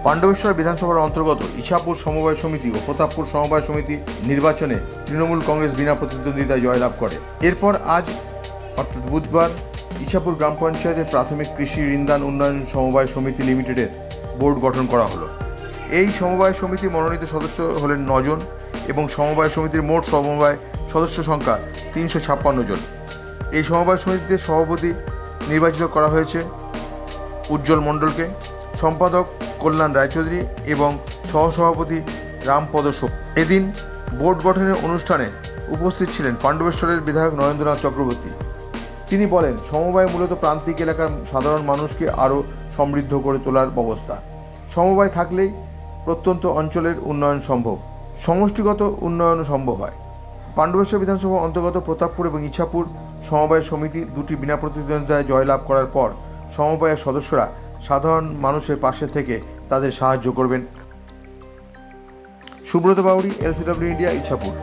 পাণ্ডবেশ্বর বিধানসভার অন্তর্গত ইছাপুর সমবায় সমিতি ও প্রতাপপুর সমবায় সমিতি নির্বাচনে তৃণমূল কংগ্রেস বিনা প্রতিদ্বন্দ্বিতায় জয়লাভ করে। এরপর আজ অর্থাৎ বুধবার ইছাপুর গ্রাম পঞ্চায়েতের প্রাথমিক কৃষি ঋণদান উন্নয়ন সমবায় সমিতি লিমিটেডের বোর্ড গঠন করা হলো। এই সমবায় সমিতি মনোনীত সদস্য হলেন 9 জন এবং সমবায় সমিতির মোট সমবায় সদস্য সংখ্যা 356 জন। এই সমবায় সমিতিতে সভাপতি নির্বাচিত করা হয়েছে উজ্জ্বল মণ্ডলকে, সম্পাদক কল্যাণ রায়চৌধুরী এবং সহসভাপতি রামপদ সোম। এদিন বোর্ড গঠনের অনুষ্ঠানে উপস্থিত ছিলেন পাণ্ডবেশ্বরের বিধায়ক নরেন্দ্রনাথ চক্রবর্তী। তিনি বলেন, সমবায় মূলত প্রান্তিক এলাকার সাধারণ মানুষকে আরও সমৃদ্ধ করে তোলার ব্যবস্থা। সমবায় থাকলেই প্রত্যন্ত অঞ্চলের উন্নয়ন সম্ভব, সমষ্টিগত উন্নয়ন সম্ভব হয়। পাণ্ডবেশ্বর বিধানসভার অন্তর্গত প্রতাপপুর এবং ইছাপুর সমবায় সমিতি দুটি বিনা প্রতিদ্বন্দ্বিতায় জয়লাভ করার পর সমবায়ের সদস্যরা সাধারণ মানুষের পাশে থেকে তাদের সাহায্য করবেন। Subrata Bauri, LCW India, Ichapur.